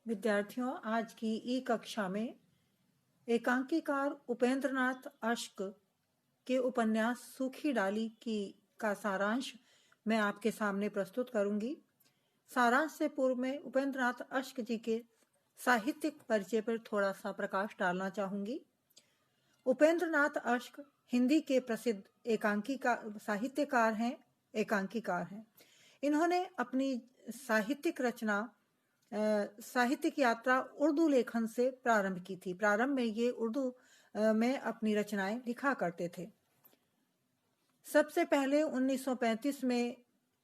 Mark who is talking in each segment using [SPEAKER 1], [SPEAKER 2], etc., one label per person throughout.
[SPEAKER 1] विद्यार्थियों, आज की ई कक्षा में एकांकीकार उपेंद्रनाथ अश्क के उपन्यास सूखी डाली का सारांश मैं आपके सामने प्रस्तुत करूंगी। सारांश से पूर्व में उपेंद्रनाथ अश्क जी के साहित्यिक परिचय पर थोड़ा सा प्रकाश डालना चाहूंगी। उपेंद्रनाथ अश्क हिंदी के प्रसिद्ध साहित्यकार हैं, एकांकीकार हैं। इन्होंने अपनी साहित्यिक यात्रा उर्दू लेखन से प्रारंभ की थी। प्रारंभ में ये उर्दू में अपनी रचनाएं लिखा करते थे। सबसे पहले 1935 में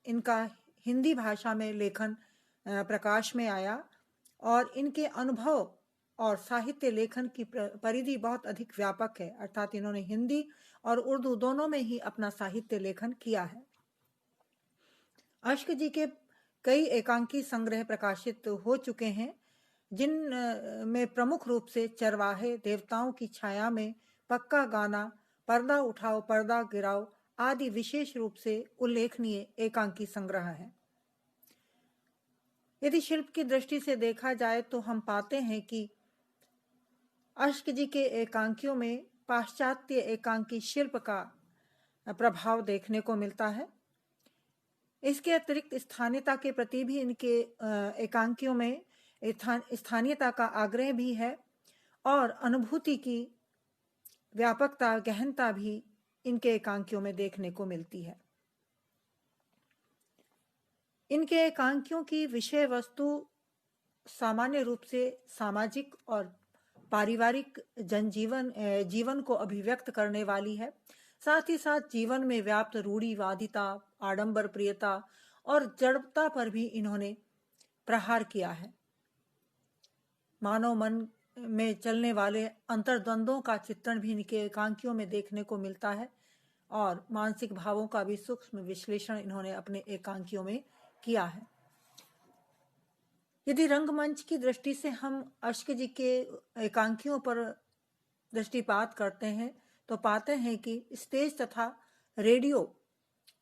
[SPEAKER 1] इनका हिंदी भाषा में लेखन प्रकाश में आया और इनके अनुभव और साहित्य लेखन की परिधि बहुत अधिक व्यापक है, अर्थात इन्होंने हिंदी और उर्दू दोनों में ही अपना साहित्य लेखन किया है। अश्क जी के कई एकांकी संग्रह प्रकाशित हो चुके हैं, जिन में प्रमुख रूप से चरवाहे, देवताओं की छाया में, पक्का गाना, पर्दा उठाओ पर्दा गिराओ आदि विशेष रूप से उल्लेखनीय एकांकी संग्रह हैं। यदि शिल्प की दृष्टि से देखा जाए तो हम पाते हैं कि अश्क जी के एकांकियों में पाश्चात्य एकांकी शिल्प का प्रभाव देखने को मिलता है। इसके अतिरिक्त स्थानीयता के प्रति भी इनके एकांकियों में स्थानीयता का आग्रह भी है और अनुभूति की व्यापकता, गहनता भी इनके एकांकियों में देखने को मिलती है। इनके एकांकियों की विषय वस्तु सामान्य रूप से सामाजिक और पारिवारिक जीवन को अभिव्यक्त करने वाली है। साथ ही साथ जीवन में व्याप्त रूढ़िवादिता, आडंबर प्रियता और जड़ता पर भी इन्होंने प्रहार किया है। मानव मन में चलने वाले अंतर्द्वंद्वों का चित्रण भी इनके एकांकियों में देखने को मिलता है और मानसिक भावों का भी सूक्ष्म विश्लेषण इन्होंने अपने एकांकियों में किया है। यदि रंगमंच की दृष्टि से हम अश्क जी के एकांकियों पर दृष्टिपात करते हैं तो पाते हैं कि स्टेज तथा रेडियो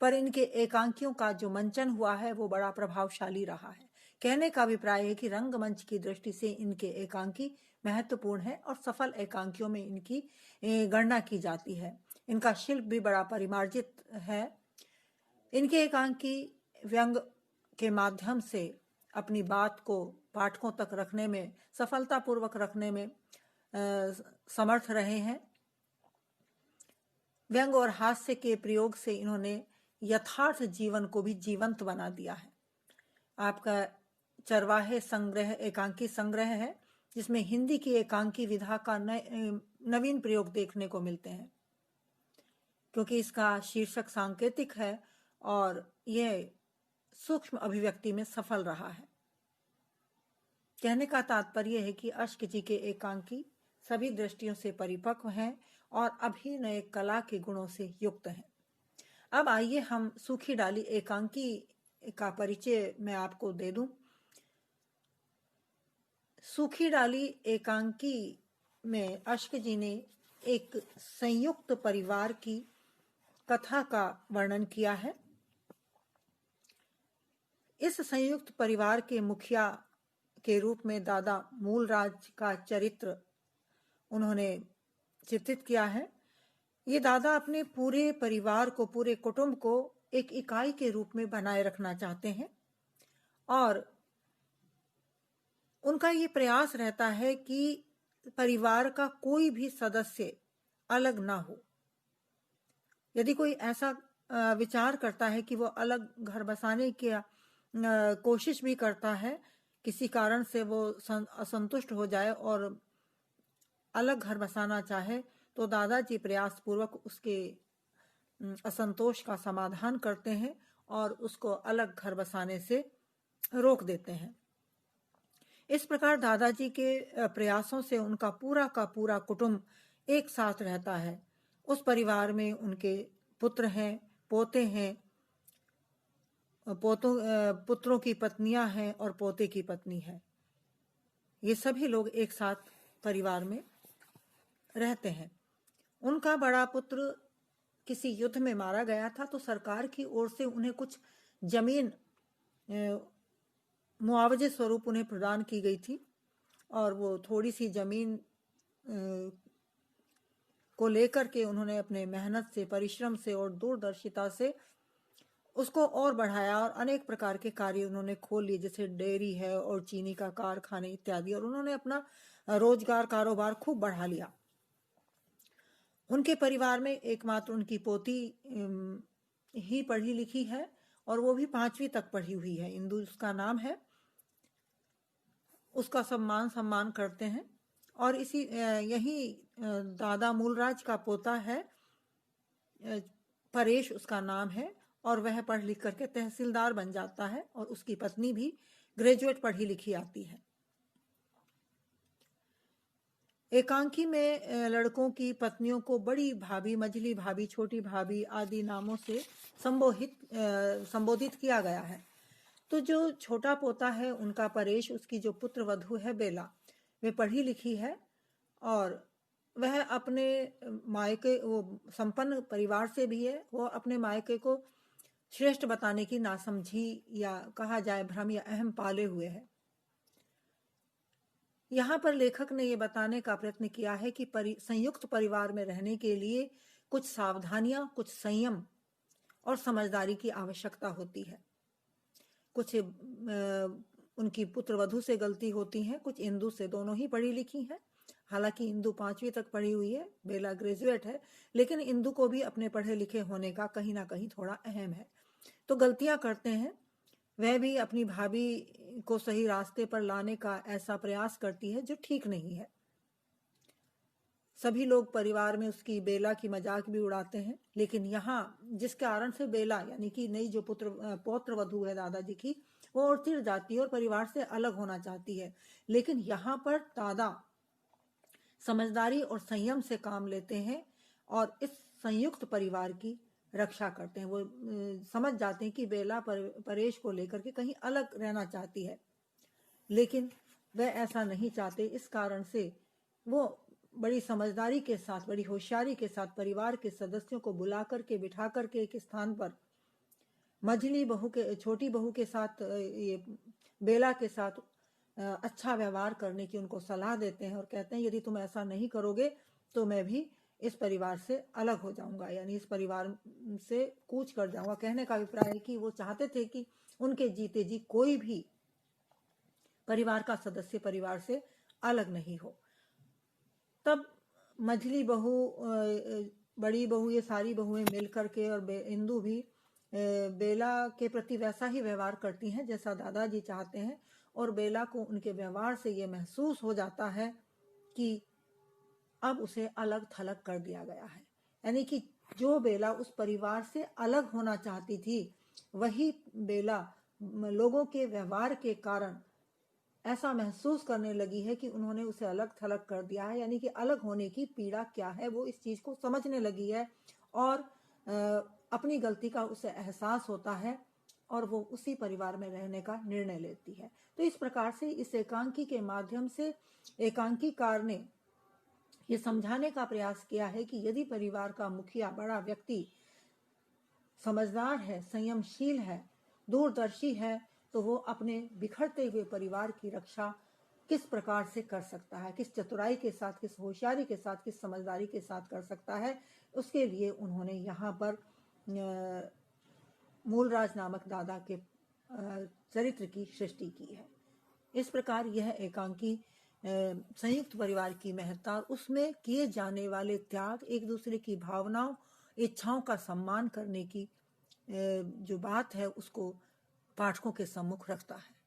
[SPEAKER 1] पर इनके एकांकियों का जो मंचन हुआ है वो बड़ा प्रभावशाली रहा है। कहने का अभिप्राय है कि रंगमंच की दृष्टि से इनके एकांकी महत्वपूर्ण है और सफल एकांकियों में इनकी गणना की जाती है। इनका शिल्प भी बड़ा परिमार्जित है। इनके एकांकी व्यंग के माध्यम से अपनी बात को पाठकों तक रखने में, सफलतापूर्वक रखने में समर्थ रहे हैं। व्यंग और हास्य के प्रयोग से इन्होंने यथार्थ जीवन को भी जीवंत बना दिया है। आपका चरवाहे संग्रह एकांकी संग्रह है, जिसमें हिंदी की एकांकी विधा का नवीन प्रयोग देखने को मिलते हैं, क्योंकि इसका शीर्षक सांकेतिक है और यह सूक्ष्म अभिव्यक्ति में सफल रहा है। कहने का तात्पर्य है कि अश्क जी के एकांकी सभी दृष्टियों से परिपक्व हैं और अभिनय कला के गुणों से युक्त हैं। अब आइए हम सूखी डाली एकांकी का परिचय मैं आपको दे दूं। सूखी डाली एकांकी में अश्क जी ने एक संयुक्त परिवार की कथा का वर्णन किया है। इस संयुक्त परिवार के मुखिया के रूप में दादा मूलराज का चरित्र उन्होंने चित्रित किया है। ये दादा अपने पूरे परिवार को, पूरे कुटुंब को एक इकाई के रूप में बनाए रखना चाहते हैं और उनका ये प्रयास रहता है कि परिवार का कोई भी सदस्य अलग ना हो। यदि कोई ऐसा विचार करता है कि वो अलग घर बसाने की कोशिश भी करता है, किसी कारण से वो असंतुष्ट हो जाए और अलग घर बसाना चाहे, तो दादाजी प्रयास पूर्वक उसके असंतोष का समाधान करते हैं और उसको अलग घर बसाने से रोक देते हैं। इस प्रकार दादाजी के प्रयासों से उनका पूरा का पूरा कुटुंब एक साथ रहता है। उस परिवार में उनके पुत्र हैं, पोते हैं, पुत्रों की पत्नियां हैं और पोते की पत्नी है। ये सभी लोग एक साथ परिवार में रहते हैं। उनका बड़ा पुत्र किसी युद्ध में मारा गया था, तो सरकार की ओर से उन्हें कुछ जमीन मुआवजे स्वरूप उन्हें प्रदान की गई थी। और वो थोड़ी सी जमीन को लेकर के उन्होंने अपने मेहनत से, परिश्रम से और दूरदर्शिता से उसको और बढ़ाया और अनेक प्रकार के कार्य उन्होंने खोल लिए, जैसे डेयरी है और चीनी का कारखाने इत्यादि, और उन्होंने अपना रोजगार, कारोबार खूब बढ़ा लिया। उनके परिवार में एकमात्र उनकी पोती ही पढ़ी लिखी है और वो भी 5वीं तक पढ़ी हुई है। इंदु उसका नाम है। उसका सम्मान करते हैं। और इसी यही दादा मूलराज का पोता है, परेश उसका नाम है, और वह पढ़ लिख करके तहसीलदार बन जाता है और उसकी पत्नी भी ग्रेजुएट पढ़ी लिखी आती है। एकांकी में लड़कों की पत्नियों को बड़ी भाभी, मझली भाभी, छोटी भाभी आदि नामों से संबोधित किया गया है। तो जो छोटा पोता है उनका परेश, उसकी जो पुत्र वधू है बेला, वे पढ़ी लिखी है और वह अपने मायके, वो संपन्न परिवार से भी है, वो अपने मायके को श्रेष्ठ बताने की नासमझी या कहा जाए भ्रम या अहम पाले हुए है। यहाँ पर लेखक ने ये बताने का प्रयत्न किया है कि संयुक्त परिवार में रहने के लिए कुछ सावधानियां, कुछ संयम और समझदारी की आवश्यकता होती है। कुछ उनकी पुत्र वधू से गलती होती है, कुछ इंदु से। दोनों ही पढ़ी लिखी हैं। हालांकि इंदु 5वीं तक पढ़ी हुई है, बेला ग्रेजुएट है, लेकिन इंदु को भी अपने पढ़े लिखे होने का कहीं ना कहीं थोड़ा अहम है। तो गलतियां करते हैं। वह भी अपनी भाभी को सही रास्ते पर लाने का ऐसा प्रयास करती है जो ठीक नहीं है। सभी लोग परिवार में उसकी, बेला की मजाक भी उड़ाते हैं, लेकिन यहाँ जिस कारण से बेला यानी कि नई जो पौत्र वधू है दादाजी की, वो और चिढ़ जाती है और परिवार से अलग होना चाहती है। लेकिन यहाँ पर दादा समझदारी और संयम से काम लेते हैं और इस संयुक्त परिवार की रक्षा करते हैं। वो समझ जाते हैं कि बेला परेश को लेकर के कहीं अलग रहना चाहती है, लेकिन वह ऐसा नहीं चाहते। इस कारण से वो बड़ी समझदारी के साथ, बड़ी होशियारी के साथ परिवार के सदस्यों को बुला करके, बिठा करके एक स्थान पर मझली बहू के, छोटी बहू के साथ, ये बेला के साथ अच्छा व्यवहार करने की उनको सलाह देते हैं और कहते हैं यदि तुम ऐसा नहीं करोगे तो मैं भी इस परिवार से अलग हो जाऊंगा, यानी इस परिवार से कूच कर जाऊंगा। कहने का अभिप्राय है कि वो चाहते थे कि उनके जीते जी कोई भी परिवार का सदस्य परिवार से अलग नहीं हो। तब मझली बहू, बड़ी बहू, ये सारी बहुएं मिल करके और इंदु भी बेला के प्रति वैसा ही व्यवहार करती हैं जैसा दादाजी चाहते हैं, और बेला को उनके व्यवहार से ये महसूस हो जाता है कि अब उसे अलग थलग कर दिया गया है। यानी कि जो बेला उस परिवार से अलग होना चाहती थी, वही बेला लोगों के व्यवहार के कारण ऐसा महसूस करने लगी है कि उन्होंने उसे अलग थलग कर दिया है। यानी कि अलग होने की पीड़ा क्या है, वो इस चीज को समझने लगी है और अपनी गलती का उसे एहसास होता है और वो उसी परिवार में रहने का निर्णय लेती है। तो इस प्रकार से इस एकांकी के माध्यम से एकांकीकार ने ये समझाने का प्रयास किया है कि यदि परिवार का मुखिया, बड़ा व्यक्ति समझदार है, संयमशील है, दूरदर्शी है, तो वो अपने बिखरते हुए परिवार की रक्षा किस प्रकार से कर सकता है, किस चतुराई के साथ, किस होशियारी के साथ, किस समझदारी के साथ कर सकता है। उसके लिए उन्होंने यहाँ पर मूलराज नामक दादा के चरित्र की सृष्टि की है। इस प्रकार यह एकांकी संयुक्त परिवार की महत्ता, उसमें किए जाने वाले त्याग, एक दूसरे की भावनाओं, इच्छाओं का सम्मान करने की जो बात है, उसको पाठकों के सम्मुख रखता है।